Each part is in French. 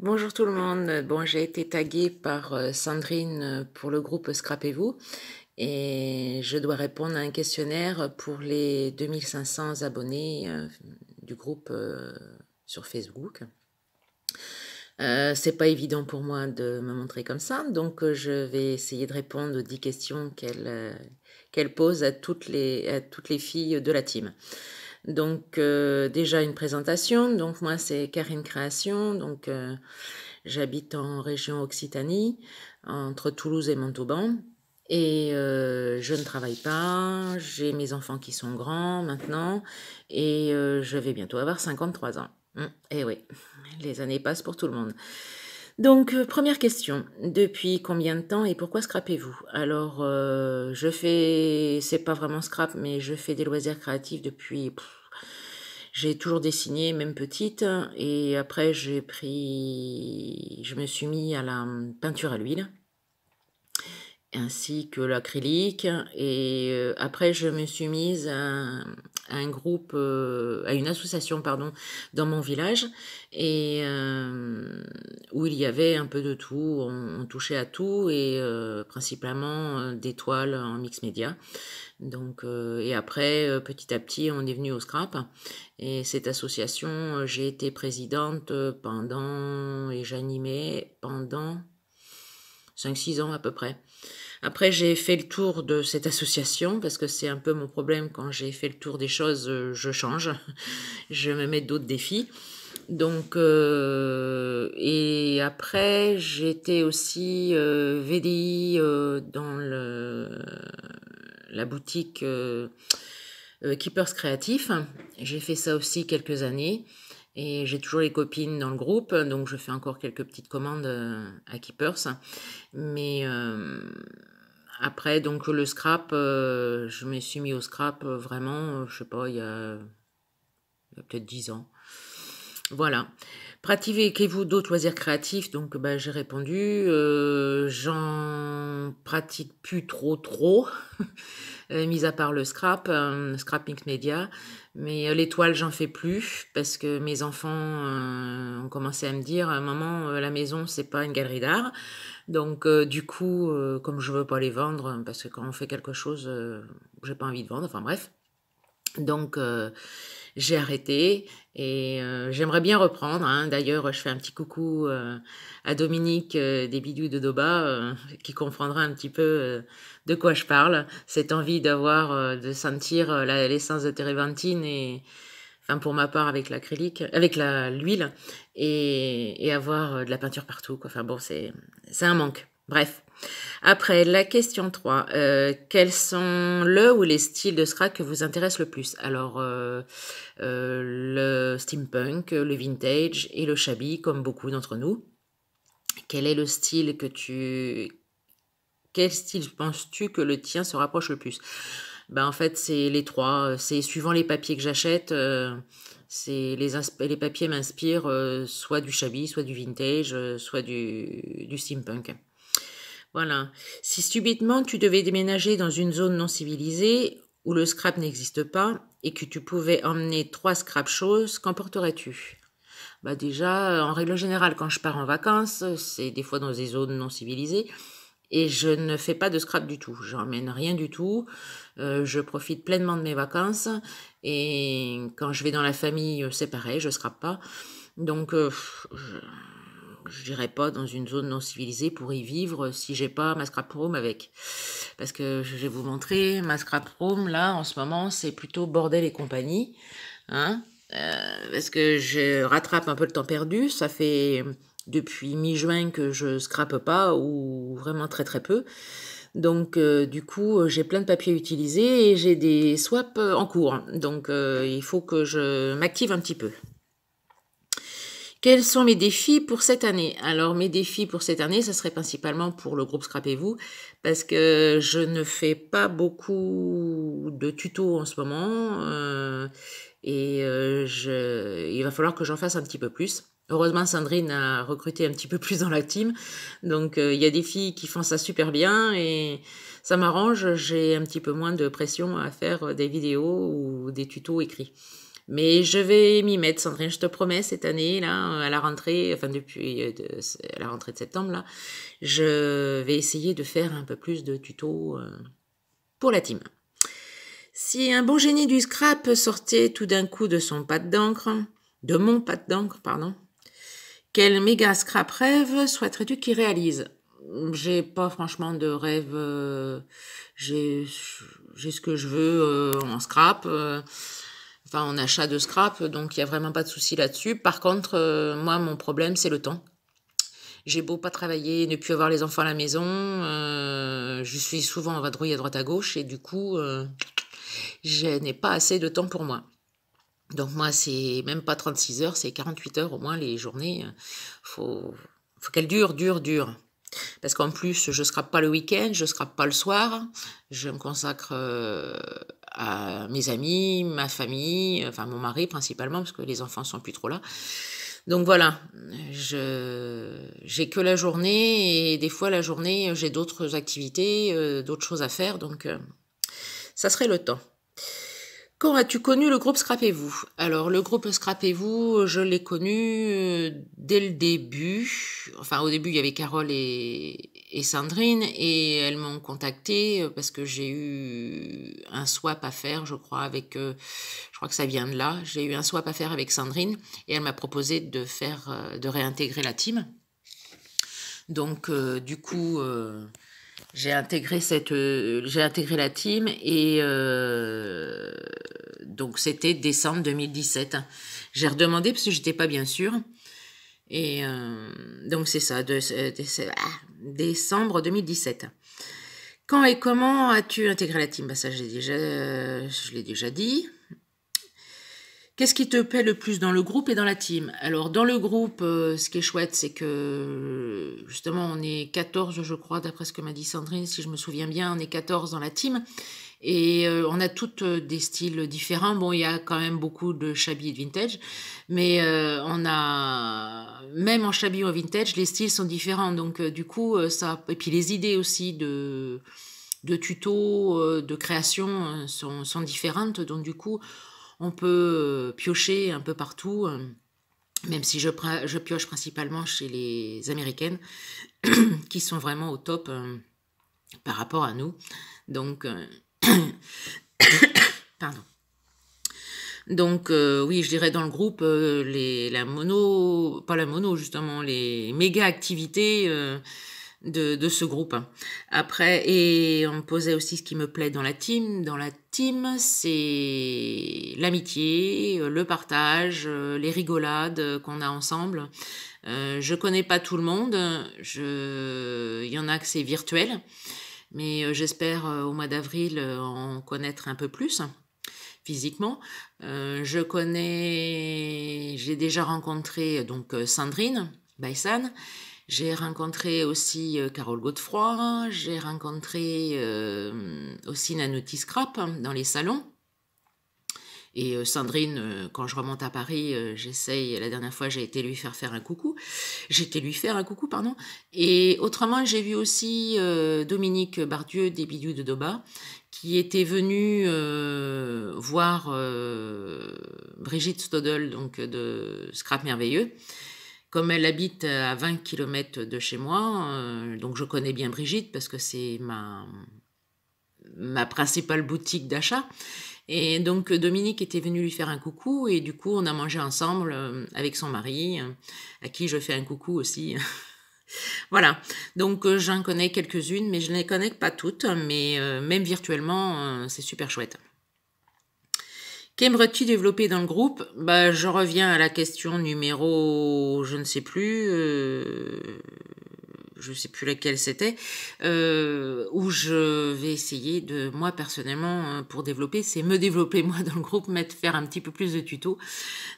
Bonjour tout le monde. Bon, j'ai été taguée par Sandrine pour le groupe Scrapez-vous et je dois répondre à un questionnaire pour les 2500 abonnés du groupe sur Facebook. C'est pas évident pour moi de me montrer comme ça, donc je vais essayer de répondre aux 10 questions qu'elle pose à toutes les filles de la team. Donc déjà une présentation. Donc moi c'est Karine Création. Donc j'habite en région Occitanie, entre Toulouse et Montauban. Et je ne travaille pas. J'ai mes enfants qui sont grands maintenant et je vais bientôt avoir 53 ans. Et oui, les années passent pour tout le monde. Donc, première question. Depuis combien de temps et pourquoi scrapez-vous? Alors, c'est pas vraiment scrap, mais je fais des loisirs créatifs depuis, j'ai toujours dessiné, même petite, et après je me suis mis à la peinture à l'huile, ainsi que l'acrylique, et après je me suis mise à un groupe, à une association, pardon, dans mon village, et où il y avait un peu de tout, on touchait à tout, et principalement des toiles en mix média. Donc, et après, petit à petit, on est venu au scrap. Et cette association, j'ai été présidente et j'animais pendant 5-6 ans à peu près. Après, j'ai fait le tour de cette association parce que c'est un peu mon problème quand j'ai fait le tour des choses, je change, je me mets d'autres défis. Donc, et après, j'étais aussi VDI dans la boutique Keepers Créatifs. J'ai fait ça aussi quelques années. Et j'ai toujours les copines dans le groupe, donc je fais encore quelques petites commandes à Keepers. Mais après, donc le scrap, je me suis mis au scrap vraiment, je sais pas, il y a peut-être 10 ans. Voilà. Pratiquez-vous d'autres loisirs créatifs? Donc, bah, j'ai répondu. J'en pratique plus trop, mis à part le scrap, scrap mix media. Mais les toiles, j'en fais plus parce que mes enfants ont commencé à me dire, maman, la maison, c'est pas une galerie d'art. Donc, du coup, comme je veux pas les vendre, parce que quand on fait quelque chose, j'ai pas envie de vendre. Enfin bref. Donc, j'ai arrêté et j'aimerais bien reprendre, hein. D'ailleurs, je fais un petit coucou à Dominique des Bidouilles de Doba qui comprendra un petit peu de quoi je parle. Cette envie de sentir l'essence de térébenthine et, enfin pour ma part avec l'acrylique, avec l'huile et avoir de la peinture partout, quoi. Enfin bon, c'est un manque. Bref. Après, la question 3. Quels sont le ou les styles de scrap que vous intéressent le plus? Alors, le steampunk, le vintage et le shabby, comme beaucoup d'entre nous. Quel est le style Quel style penses-tu que le tien se rapproche le plus? Ben, en fait, c'est les trois. C'est suivant les papiers que j'achète. Les papiers m'inspirent soit du shabby, soit du vintage, soit du steampunk. Voilà. Si subitement tu devais déménager dans une zone non civilisée où le scrap n'existe pas et que tu pouvais emmener 3 scrap choses, qu'emporterais-tu? Bah déjà, en règle générale, quand je pars en vacances, c'est des fois dans des zones non civilisées et je ne fais pas de scrap du tout. J'emmène rien du tout. Je profite pleinement de mes vacances et quand je vais dans la famille, c'est pareil, je scrape pas. Donc, je dirais pas dans une zone non civilisée pour y vivre si j'ai pas ma scrap room avec. Parce que je vais vous montrer, ma scrap room, là, en ce moment, c'est plutôt bordel et compagnie. Hein, parce que je rattrape un peu le temps perdu. Ça fait depuis mi-juin que je scrape pas, ou vraiment très très peu. Donc, du coup, j'ai plein de papiers utilisés et j'ai des swaps en cours. Donc, il faut que je m'active un petit peu. Quels sont mes défis pour cette année? Alors, mes défis pour cette année, ça serait principalement pour le groupe Scrapez-vous, parce que je ne fais pas beaucoup de tutos en ce moment, et il va falloir que j'en fasse un petit peu plus. Heureusement, Sandrine a recruté un petit peu plus dans la team, donc il y a des filles qui font ça super bien, et ça m'arrange, j'ai un petit peu moins de pression à faire des vidéos ou des tutos écrits. Mais je vais m'y mettre, Sandrine, je te promets, cette année, là, à la rentrée, enfin depuis à la rentrée de septembre, là, je vais essayer de faire un peu plus de tutos pour la team. Si un bon génie du scrap sortait tout d'un coup de son pad d'encre, de mon pad d'encre, pardon, quel méga scrap rêve souhaiterais-tu qu'il réalise? J'ai pas franchement de rêve. J'ai ce que je veux en scrap, enfin en achat de scrap, donc il y a vraiment pas de souci là-dessus. Par contre, moi mon problème c'est le temps. J'ai beau pas travailler, ne plus avoir les enfants à la maison, je suis souvent en vadrouille à droite à gauche et du coup, je n'ai pas assez de temps pour moi. Donc moi, c'est même pas 36 heures, c'est 48 heures au moins les journées. Faut qu'elles durent. Parce qu'en plus, je scrape pas le week-end, je scrape pas le soir. Je me consacre à mes amis, ma famille, enfin mon mari principalement, parce que les enfants sont plus trop là. Donc voilà, j'ai que la journée et des fois la journée, j'ai d'autres activités, d'autres choses à faire, donc ça serait le temps. Quand as-tu connu le groupe Scrapez-vous? Alors, le groupe Scrapez-vous, je l'ai connu dès le début. Enfin, au début, il y avait Carole et Sandrine, et elles m'ont contactée parce que j'ai eu un swap à faire, je crois, je crois que ça vient de là. J'ai eu un swap à faire avec Sandrine, et elle m'a proposé de réintégrer la team. Donc, du coup, j'ai intégré la team et donc c'était décembre 2017. J'ai redemandé parce que j'étais pas bien sûre. Et donc c'est ça, décembre 2017. Quand et comment as-tu intégré la team? Bah ça je l'ai déjà dit. Qu'est-ce qui te plaît le plus dans le groupe et dans la team? Alors, dans le groupe, ce qui est chouette, c'est que, justement, on est 14, je crois, d'après ce que m'a dit Sandrine, si je me souviens bien, on est 14 dans la team. Et on a toutes des styles différents. Bon, il y a quand même beaucoup de shabby et de vintage, mais même en shabby ou en vintage, les styles sont différents. Donc, du coup, ça... Et puis les idées aussi de tutos, de création sont différentes. Donc, du coup, on peut piocher un peu partout, même si je pioche principalement chez les Américaines, qui sont vraiment au top par rapport à nous. Donc, pardon. Donc, oui, je dirais dans le groupe, pas la mono, justement, les méga activités de ce groupe. Après, et on me posait aussi ce qui me plaît dans la team. Dans la team, c'est l'amitié, le partage, les rigolades qu'on a ensemble. Je connais pas tout le monde. Il y en a que c'est virtuel. Mais j'espère au mois d'avril en connaître un peu plus physiquement. J'ai déjà rencontré donc Sandrine Baïsan. J'ai rencontré aussi Carole Godefroy, j'ai rencontré aussi Nanouti Scrap dans les salons. Et Sandrine, quand je remonte à Paris, la dernière fois j'ai été lui faire un coucou. Pardon. Et autrement, j'ai vu aussi Dominique Bardieu des Bidules de Doba, qui était venue voir Brigitte Stodel, donc de Scrap Merveilleux. Comme elle habite à 20 km de chez moi, donc je connais bien Brigitte parce que c'est ma principale boutique d'achat. Et donc Dominique était venu lui faire un coucou et du coup on a mangé ensemble avec son mari, à qui je fais un coucou aussi. Voilà, donc j'en connais quelques-unes, mais je ne les connais pas toutes, mais même virtuellement, c'est super chouette. Qu'aimerais-tu développer dans le groupe? Bah, je reviens à la question numéro, je ne sais plus, laquelle c'était, où je vais essayer de, moi personnellement, pour développer, c'est me développer moi dans le groupe, faire un petit peu plus de tutos,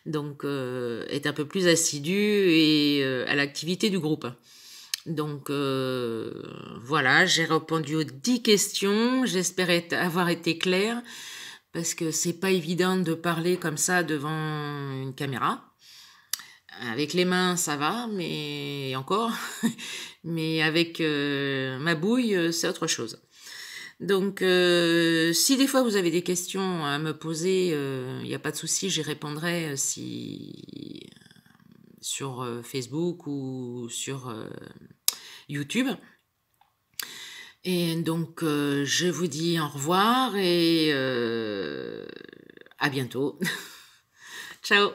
donc être un peu plus assidu et à l'activité du groupe. Donc voilà, j'ai répondu aux 10 questions, j'espère avoir été claire, parce que c'est pas évident de parler comme ça devant une caméra. Avec les mains, ça va, mais encore. Mais avec ma bouille, c'est autre chose. Donc, si des fois vous avez des questions à me poser, il n'y a pas de souci, j'y répondrai sur Facebook ou sur YouTube. Et donc, je vous dis au revoir et à bientôt. Ciao!